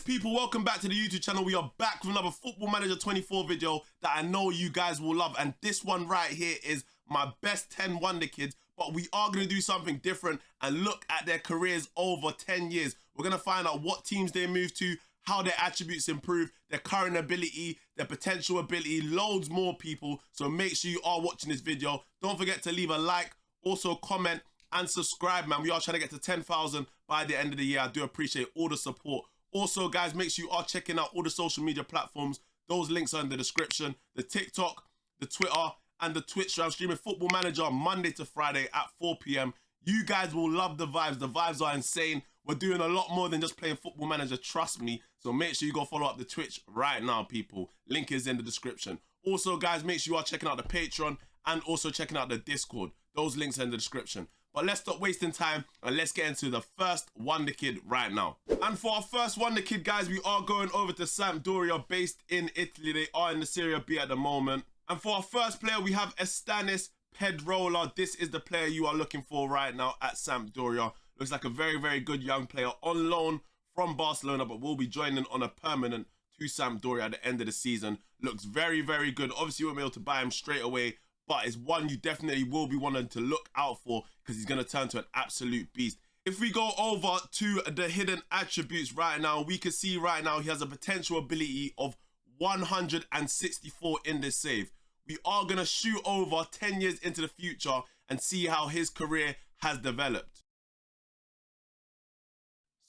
people, welcome back to the YouTube channel. We are back with another Football Manager 24 video that I know you guys will love, and this one right here is my best 10 Wonderkids, but we are going to do something different and look at their careers over 10 years. We're going to find out what teams they moved to, how their attributes improve, their current ability, their potential ability, loads more, people. So make sure you are watching this video. Don't forget to leave a like, also comment and subscribe, man. We are trying to get to 10,000 by the end of the year. I do appreciate all the support. Also, guys, make sure you are checking out all the social media platforms. Those links are in the description. The TikTok, the Twitter, and the Twitch. I'm streaming Football Manager Monday to Friday at 4 p.m. You guys will love the vibes. The vibes are insane. We're doing a lot more than just playing Football Manager, trust me. So make sure you go follow up the Twitch right now, people. Link is in the description. Also, guys, make sure you are checking out the Patreon and also checking out the Discord. Those links are in the description. But let's stop wasting time and let's get into the first Wonderkid right now. And for our first Wonderkid, guys, we are going over to Sampdoria, based in Italy. They are in the Serie B at the moment. And for our first player, we have Estanis Pedrola. This is the player you are looking for right now at Sampdoria. Looks like a very, very good young player on loan from Barcelona, but will be joining on a permanent to Sampdoria at the end of the season. Looks very, very good. Obviously, you won't be able to buy him straight away, but it's one you definitely will be wanting to look out for because he's going to turn to an absolute beast. If we go over to the hidden attributes right now, we can see right now he has a potential ability of 164 in this save. We are going to shoot over 10 years into the future and see how his career has developed.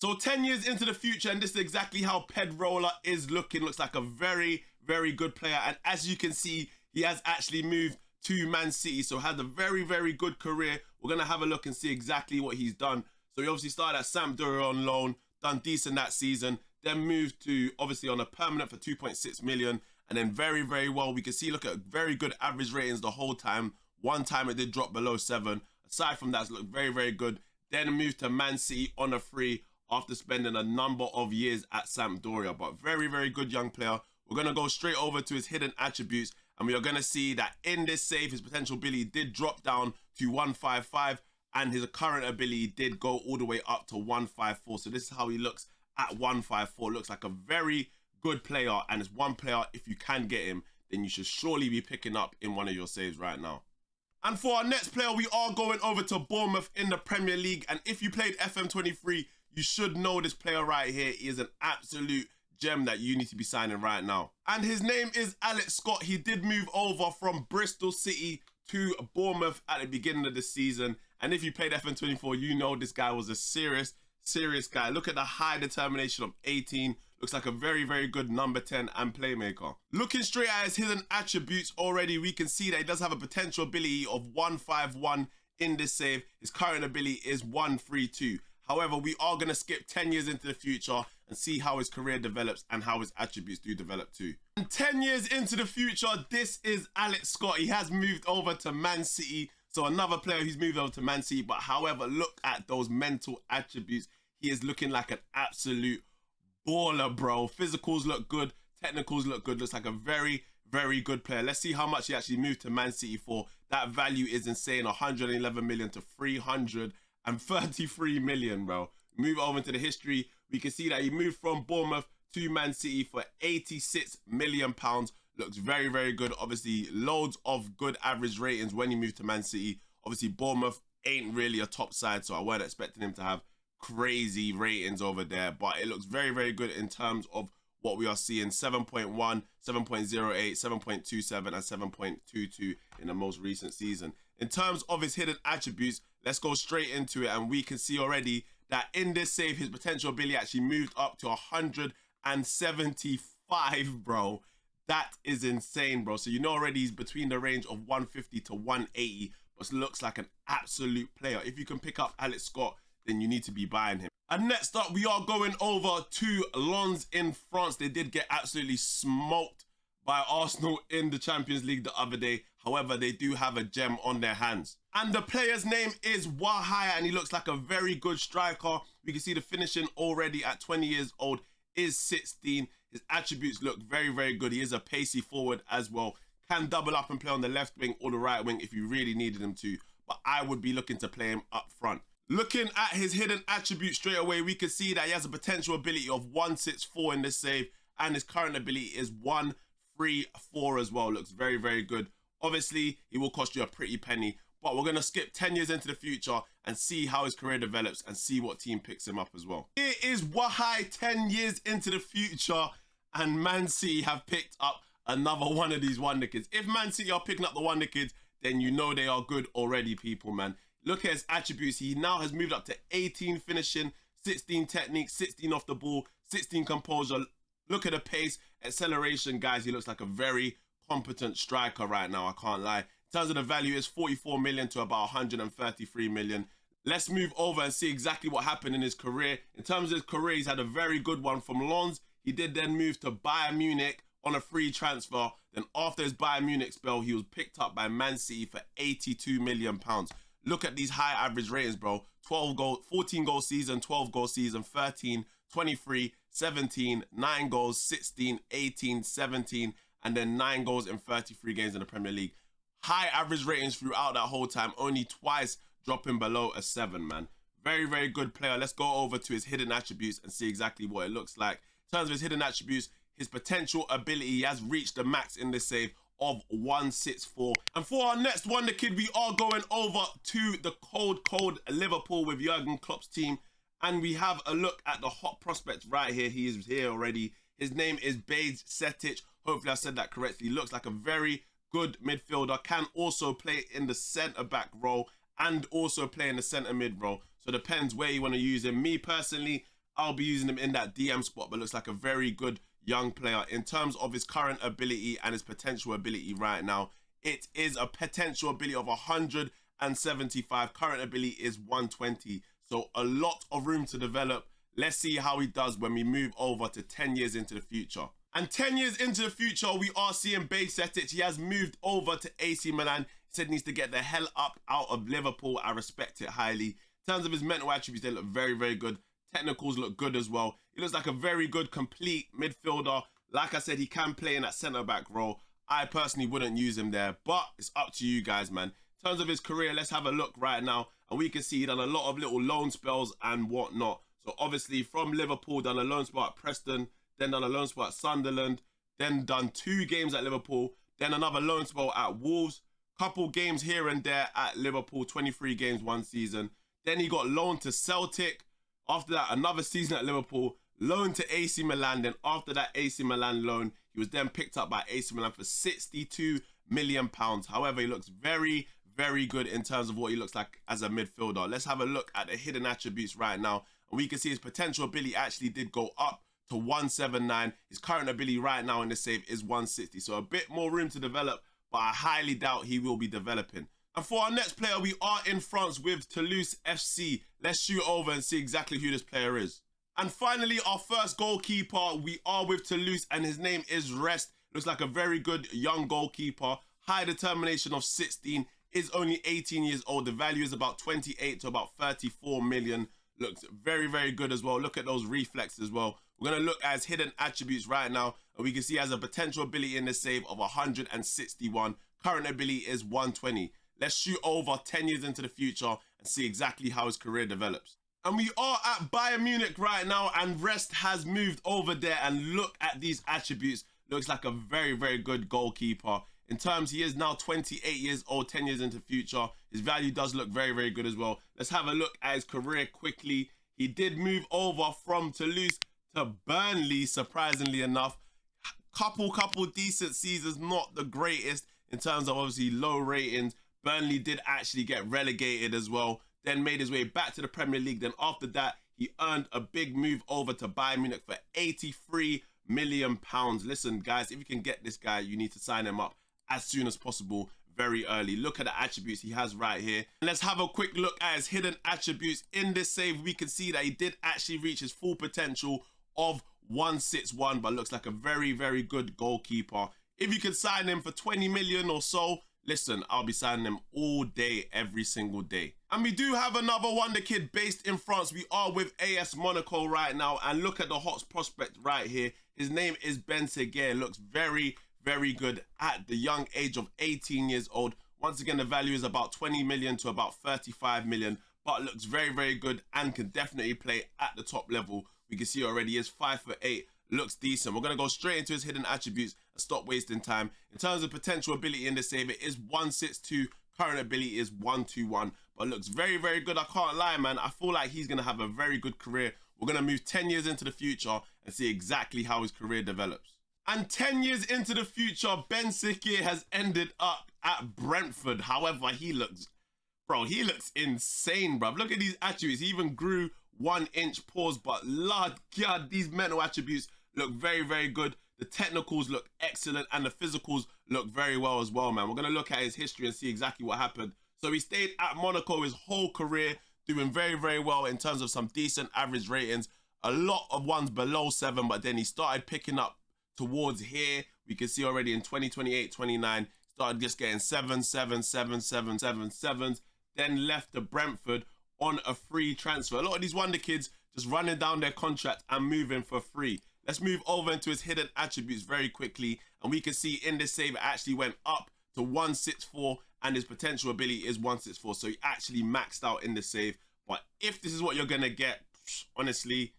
So 10 years into the future, and this is exactly how Pedrola is looking. Looks like a very, very good player. And as you can see, he has actually moved to Man City, so had a very, very good career. We're going to have a look and see exactly what he's done. So he obviously started at Sampdoria on loan, done decent that season, then moved to, obviously, on a permanent for 2.6 million, and then very, very well. We can see, look at very good average ratings the whole time. One time it did drop below 7. Aside from that, it's looked very, very good. Then moved to Man City on a free after spending a number of years at Sampdoria. But very, very good young player. We're going to go straight over to his hidden attributes, and we are going to see that in this save, his potential ability did drop down to 155, and his current ability did go all the way up to 154. So this is how he looks at 154. Looks like a very good player, and it's one player, if you can get him, then you should surely be picking up in one of your saves right now. And for our next player, we are going over to Bournemouth in the Premier League. And if you played FM24, you should know this player right here. He is an absolute gem that you need to be signing right now. And his name is Alex Scott. He did move over from Bristol City to Bournemouth at the beginning of the season. And if you played FM24, you know this guy was a serious guy. Look at the high determination of 18. Looks like a very, very good number 10 and playmaker. Looking straight at his hidden attributes already, we can see that he does have a potential ability of 151 in this save. His current ability is 132. However, we are going to skip 10 years into the future and see how his career develops and how his attributes do develop too. And 10 years into the future, this is Alex Scott. He has moved over to Man City. So another player who's moved over to Man City. But however, look at those mental attributes. He is looking like an absolute baller, bro. Physicals look good. Technicals look good. Looks like a very, very good player. Let's see how much he actually moved to Man City for. That value is insane. 111 million to 333 million, bro. Move over into the history. We can see that he moved from Bournemouth to Man City for 86 million pounds. Looks very, very good. Obviously, loads of good average ratings when he moved to Man City. Obviously, Bournemouth ain't really a top side, so I weren't expecting him to have crazy ratings over there, but it looks very, very good in terms of what we are seeing. 7.1, 7.08, 7.27 and 7.22 in the most recent season. In terms of his hidden attributes, let's go straight into it, and we can see already that in this save, his potential ability actually moved up to 175, bro. That is insane, bro. So you know already he's between the range of 150 to 180, but looks like an absolute player. If you can pick up Alex Scott, then you need to be buying him. And next up, we are going over to Lens in France. They did get absolutely smoked by Arsenal in the Champions League the other day. However, they do have a gem on their hands. And the player's name is Wahaya, and he looks like a very good striker. We can see the finishing already at 20 years old is 16. His attributes look very, very good. He is a pacey forward as well. Can double up and play on the left wing or the right wing if you really needed him to. But I would be looking to play him up front. Looking at his hidden attributes straight away, we can see that he has a potential ability of 164 in this save, and his current ability is 134 as well. Looks very, very good. Obviously, he will cost you a pretty penny, but we're going to skip 10 years into the future and see how his career develops and see what team picks him up as well. Here is Wahai 10 years into the future, and Man City have picked up another one of these Wonderkids. If Man City are picking up the Wonderkids, then you know they are good already, people, man. Look at his attributes. He now has moved up to 18 finishing, 16 technique, 16 off the ball, 16 composure. Look at the pace, acceleration, guys. He looks like a very competent striker right now, I can't lie. In terms of the value, it's 44 million to about 133 million. Let's move over and see exactly what happened in his career. In terms of his career, he's had a very good one from Lens. He did then move to Bayern Munich on a free transfer. Then after his Bayern Munich spell, he was picked up by Man City for 82 million pounds. Look at these high average ratings, bro. 14 goal season, 12 goal season, 13, 23, 17, 9 goals, 16, 18, 17, and then 9 goals in 33 games in the Premier League. High average ratings throughout that whole time, only twice dropping below a 7, man. Very, very good player. Let's go over to his hidden attributes and see exactly what it looks like. In terms of his hidden attributes, his potential ability, he has reached the max in this save of 164. And for our next Wonder Kid, we are going over to the cold Liverpool with Jurgen Klopp's team. And we have a look at the hot prospect right here. He is here already. His name is Bajcetic. Hopefully I said that correctly. Looks like a very good midfielder. Can also play in the centre-back role and also play in the centre-mid role. So it depends where you want to use him. Me personally, I'll be using him in that DM spot, but looks like a very good young player. In terms of his current ability and his potential ability right now, it is a potential ability of 175. Current ability is 120. So a lot of room to develop. Let's see how he does when we move over to 10 years into the future. And 10 years into the future, we are seeing Bajcetic. He has moved over to AC Milan. He said he needs to get the hell up out of Liverpool. I respect it highly. In terms of his mental attributes, they look very, very good. Technicals look good as well. He looks like a very good, complete midfielder. Like I said, he can play in that centre-back role. I personally wouldn't use him there, but it's up to you guys, man. In terms of his career, let's have a look right now. And we can see he done a lot of little loan spells and whatnot. So obviously from Liverpool, done a loan spell at Preston, then done a loan spell at Sunderland, then done 2 games at Liverpool, then another loan spell at Wolves, couple games here and there at Liverpool, 23 games 1 season. Then he got loaned to Celtic. After that, another season at Liverpool, loaned to AC Milan. Then after that AC Milan loan, he was then picked up by AC Milan for 62 million pounds. However, he looks very, very good in terms of what he looks like as a midfielder. Let's have a look at the hidden attributes right now. And we can see his potential ability actually did go up to 179. His current ability right now in the save is 160. So a bit more room to develop, but I highly doubt he will be developing. And for our next player, we are in France with Toulouse FC. Let's shoot over and see exactly who this player is. And finally, our first goalkeeper, we are with Toulouse, and his name is Rest. Looks like a very good young goalkeeper. High determination of 16, is only 18 years old. The value is about 28 to about 34 million. Looks very, very good as well. Look at those reflexes as well. We're going to look at his hidden attributes right now, and we can see he has a potential ability in this save of 161. Current ability is 120. Let's shoot over 10 years into the future and see exactly how his career develops. And we are at Bayern Munich right now, and Rest has moved over there, and look at these attributes. Looks like a very, very good goalkeeper. In terms, he is now 28 years old, 10 years into the future. His value does look very, very good as well. Let's have a look at his career quickly. He did move over from Toulouse to Burnley, surprisingly enough. Couple decent seasons, not the greatest in terms of obviously low ratings. Burnley did actually get relegated as well, then made his way back to the Premier League. Then after that, he earned a big move over to Bayern Munich for 83 million pounds. Listen, guys, if you can get this guy, you need to sign him up as soon as possible, very early. Look at the attributes he has right here. And let's have a quick look at his hidden attributes. In this save, we can see that he did actually reach his full potential of 161, but looks like a very, very good goalkeeper. If you could sign him for 20 million or so, listen, I'll be signing him all day, every single day. And we do have another Wonder Kid based in France. We are with AS Monaco right now. And look at the hot prospect right here. His name is Ben Seguer. Looks very, very good at the young age of 18 years old. Once again, the value is about 20 million to about 35 million. but looks very, very good and can definitely play at the top level. We can see already he is 5'8", looks decent. We're going to go straight into his hidden attributes and stop wasting time. In terms of potential ability in the save, it is 162. Current ability is 121, but looks very, very good. I can't lie, man. I feel like he's going to have a very good career. We're going to move 10 years into the future and see exactly how his career develops. And 10 years into the future, Ben Sikir has ended up at Brentford. However, he looks insane, bruv. Look at these attributes. He even grew 1 inch pause, but Lord God, these mental attributes look very, very good. The technicals look excellent and the physicals look very well as well, man. We're going to look at his history and see exactly what happened. So he stayed at Monaco his whole career, doing very, very well in terms of some decent average ratings. A lot of ones below 7, but then he started picking up towards here. We can see already in 2028, 29, started just getting 7, 7, 7, 7, 7, 7s, then left to Brentford on a free transfer. A lot of these Wonderkids just running down their contract and moving for free. Let's move over into his hidden attributes very quickly. And we can see in this save, it actually went up to 164 and his potential ability is 164. So he actually maxed out in the save. But if this is what you're going to get, honestly,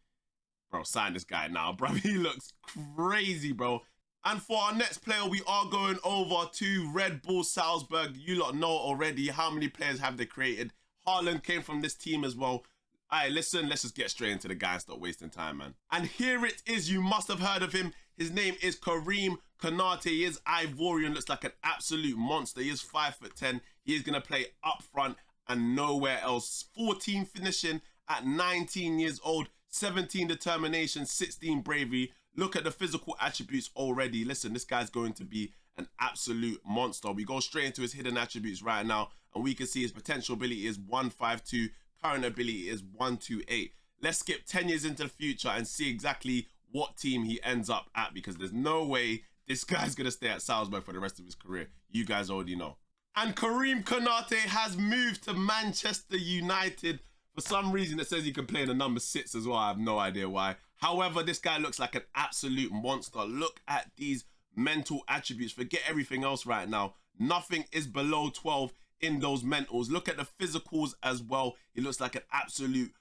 bro, sign this guy now, bro. He looks crazy, bro. And for our next player, we are going over to Red Bull Salzburg. You lot know already how many players have they created. Haaland came from this team as well. All right, listen, let's just get straight into the guy and stop wasting time, man. And here it is. You must have heard of him. His name is Karim Konate. He is Ivorian, looks like an absolute monster. He is 5'10". He is going to play up front and nowhere else. 14 finishing at 19 years old, 17 determination, 16 bravery. Look at the physical attributes already. Listen, this guy's going to be an absolute monster. We go straight into his hidden attributes right now, and we can see his potential ability is 152. Current ability is 128. Let's skip 10 years into the future and see exactly what team he ends up at, because there's no way this guy's going to stay at Salzburg for the rest of his career. You guys already know. And Karim Konate has moved to Manchester United. For some reason, it says he can play in the number 6 as well. I have no idea why. However, this guy looks like an absolute monster. Look at these mental attributes. Forget everything else right now. Nothing is below 12 in those mentals. Look at the physicals as well. He looks like an absolute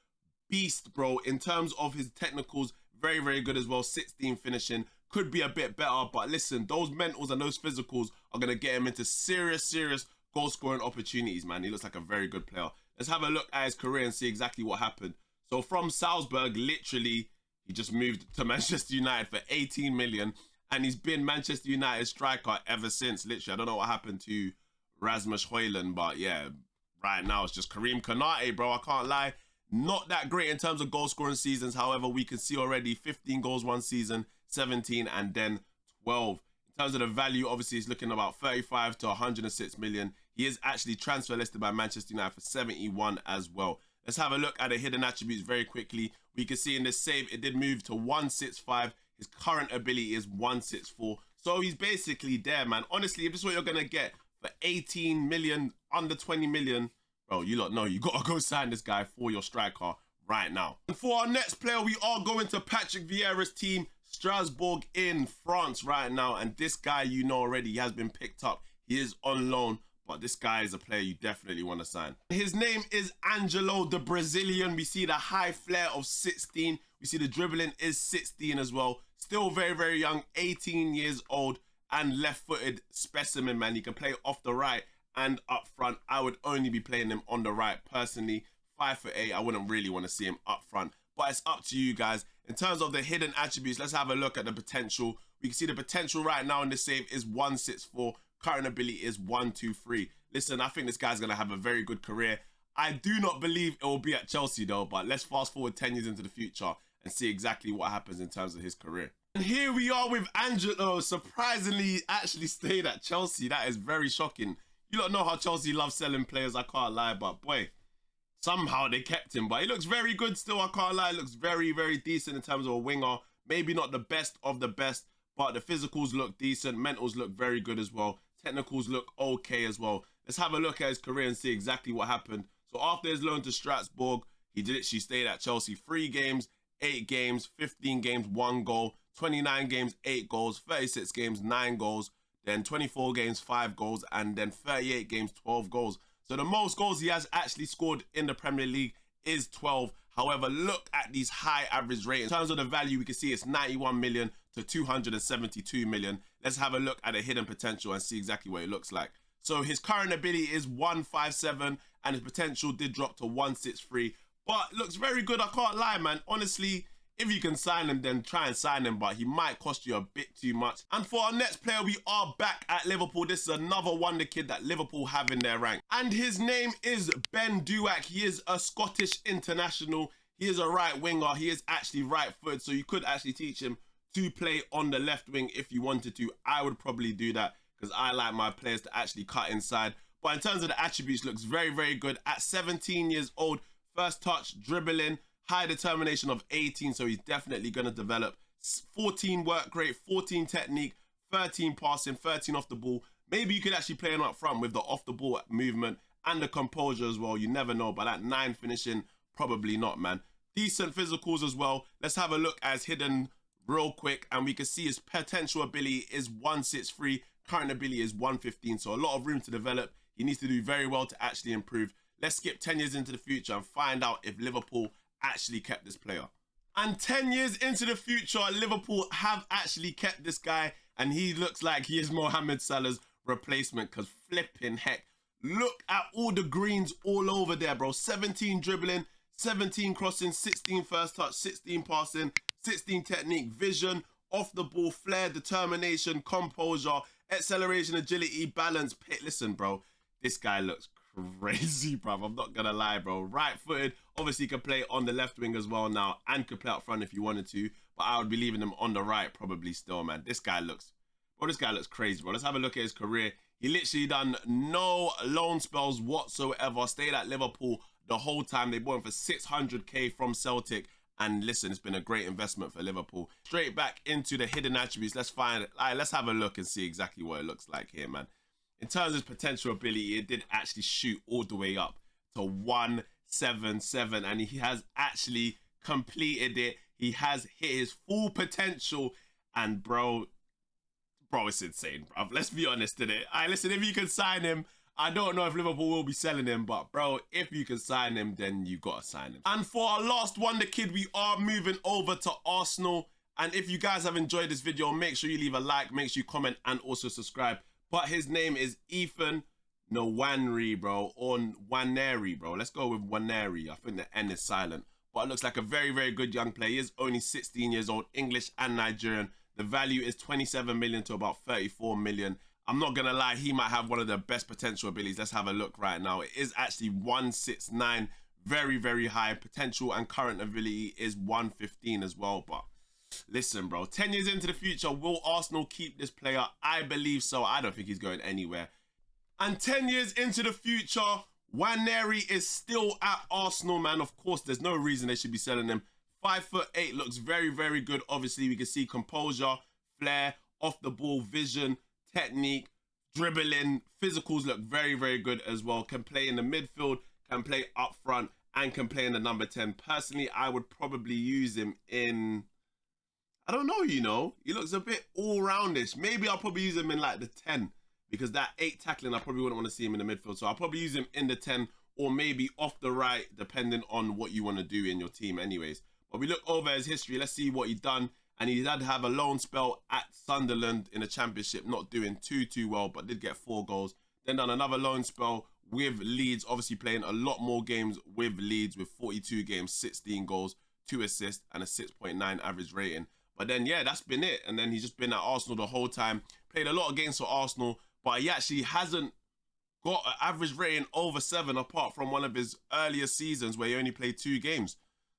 beast, bro. In terms of his technicals, very, very good as well. 16 finishing. Could be a bit better, but listen, those mentals and those physicals are going to get him into serious goal scoring opportunities, man. He looks like a very good player. Let's have a look at his career and see exactly what happened. So from Salzburg, literally, he just moved to Manchester United for 18 million, and he's been Manchester United striker ever since. Literally, I don't know what happened to Rasmus Højlund, but yeah, right now it's just Karim Konate, bro. I can't lie. Not that great in terms of goal scoring seasons. However, we can see already 15 goals one season, 17, and then 12. In terms of the value, obviously, he's looking about 35 to 106 million. He is actually transfer listed by Manchester United for 71 as well. Let's have a look at the hidden attributes very quickly. We can see in this save, it did move to 165. His current ability is 164. So he's basically there, man. Honestly, if this is what you're going to get for 18 million, under 20 million, bro, you lot know you got to go sign this guy for your striker right now. And for our next player, we are going to Patrick Vieira's team, Strasbourg in France right now. And this guy, you know already, he has been picked up. He is on loan, but this guy is a player you definitely want to sign. His name is Angelo, the Brazilian. We see the high flare of 16. We see the dribbling is 16 as well. Still very, very young, 18 years old and left-footed specimen, man. He can play off the right and up front. I would only be playing him on the right personally. 5'8", I wouldn't really want to see him up front, but it's up to you guys. In terms of the hidden attributes, let's have a look at the potential. We can see the potential right now in the save is 164. Current ability is 123. Listen, I think this guy's going to have a very good career. I do not believe it will be at Chelsea though, but let's fast forward 10 years into the future and see exactly what happens in terms of his career. And here we are with Angelo. Surprisingly, he actually stayed at Chelsea. That is very shocking. You don't know how Chelsea love selling players, I can't lie, but boy, somehow they kept him. But he looks very good still, I can't lie. He looks very, very decent in terms of a winger. Maybe not the best of the best, but the physicals look decent. Mentals look very good as well. Technicals look okay as well. Let's have a look at his career and see exactly what happened. So after his loan to Strasbourg, he literally stayed at Chelsea 3 games, 8 games, 15 games, 1 goal, 29 games, 8 goals, 36 games, 9 goals, then 24 games, 5 goals, and then 38 games, 12 goals. So the most goals he has actually scored in the Premier League is 12. However, look at these high average ratings. In terms of the value, we can see it's 91 million to 272 million. Let's have a look at the hidden potential and see exactly what it looks like. So his current ability is 157 and his potential did drop to 163. But looks very good, I can't lie, man. Honestly, if you can sign him, then try and sign him, but he might cost you a bit too much. And for our next player, we are back at Liverpool. This is another wonder kid that Liverpool have in their rank. And his name is Ben Duac. He is a Scottish international. He is a right winger. He is actually right-footed, so you could actually teach him to play on the left wing if you wanted to. I would probably do that because I like my players to actually cut inside. But in terms of the attributes, looks very, very good. At 17 years old, first touch, dribbling, high determination of 18, so he's definitely going to develop. 14 work rate, 14 technique, 13 passing, 13 off the ball. Maybe you could actually play him up front with the off the ball movement and the composure as well. You never know, but that 9 finishing, probably not, man. Decent physicals as well. Let's have a look as hidden real quick, and we can see his potential ability is 163, current ability is 115, so a lot of room to develop. He needs to do very well to actually improve. Let's skip 10 years into the future and find out if Liverpool actually kept this player. And 10 years into the future, Liverpool have actually kept this guy, and he looks like he is Mohamed Salah's replacement, because flipping heck, look at all the greens all over there, bro. 17 dribbling, 17 crossing, 16 first touch, 16 passing, 16 technique, vision, off the ball, flair, determination, composure, acceleration, agility, balance. Listen, bro, this guy looks crazy, bruv. I'm not gonna lie, bro. Right-footed. Obviously, you can play on the left wing as well now, and could play up front if you wanted to. But I would be leaving him on the right probably still, man. This guy looks crazy, bro. Let's have a look at his career. He literally done no loan spells whatsoever. Stayed at Liverpool the whole time. They bought him for 600k from Celtic. And listen, it's been a great investment for Liverpool. Straight back into the hidden attributes. Let's have a look and see exactly what it looks like here, man. In terms of potential ability, it did actually shoot all the way up to 177, and he has actually completed it. He has hit his full potential, and bro, it's insane, bro. Let's be honest today. Listen, if you can sign him, I don't know if Liverpool will be selling him, but bro, if you can sign him, then you gotta sign him. And for our last wonder kid, we are moving over to Arsenal. And if you guys have enjoyed this video, make sure you leave a like, make sure you comment, and also subscribe. But his name is Ethan Nwaneri, bro, or Nwaneri, bro. Let's go with Nwaneri. I think the N is silent. But it looks like a very, very good young player. He is only 16 years old, English and Nigerian. The value is 27 million to about 34 million. I'm not going to lie, he might have one of the best potential abilities. Let's have a look right now. It is actually 169, very, very high. Potential and current ability is 115 as well, but listen, bro, 10 years into the future, will Arsenal keep this player? I believe so. I don't think he's going anywhere. And 10 years into the future, Nwaneri is still at Arsenal, man. Of course, there's no reason they should be selling him. 5'8", looks very, very good. Obviously, we can see composure, flair, off the ball, vision, technique, dribbling, physicals look very, very good as well. Can play in the midfield, can play up front, and can play in the number 10. Personally, I would probably use him in, I don't know, you know. He looks a bit all-roundish. Maybe I'll probably use him in like the 10, because that 8 tackling, I probably wouldn't want to see him in the midfield. So I'll probably use him in the 10 or maybe off the right, depending on what you want to do in your team anyways. But we look over his history. Let's see what he's done. And he did have a loan spell at Sunderland in the Championship, not doing too well, but did get 4 goals. Then done another loan spell with Leeds, obviously playing a lot more games with Leeds with 42 games, 16 goals, 2 assists, and a 6.9 average rating. But then, yeah, that's been it. And then he's just been at Arsenal the whole time. Played a lot of games for Arsenal, but he actually hasn't got an average rating over 7 apart from one of his earlier seasons where he only played 2 games.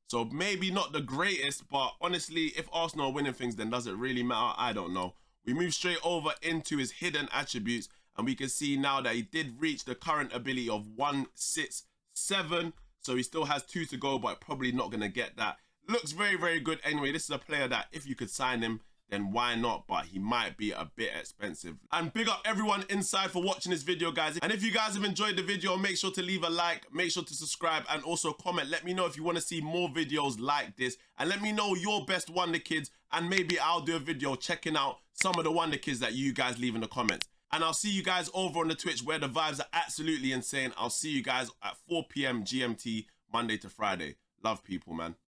So maybe not the greatest, but honestly, if Arsenal are winning things, then does it really matter? I don't know. We move straight over into his hidden attributes, and we can see now that he did reach the current ability of 167. So he still has 2 to go, but probably not going to get that. Looks very, very good anyway. This is a player that if you could sign him, then why not? But he might be a bit expensive. And big up everyone inside for watching this video, guys. And if you guys have enjoyed the video, make sure to leave a like, make sure to subscribe, and also comment. Let me know if you want to see more videos like this, and let me know your best Wonder Kids, and maybe I'll do a video checking out some of the Wonder Kids that you guys leave in the comments. And I'll see you guys over on the Twitch where the vibes are absolutely insane. I'll see you guys at 4 p.m. GMT, Monday to Friday. Love, people, man.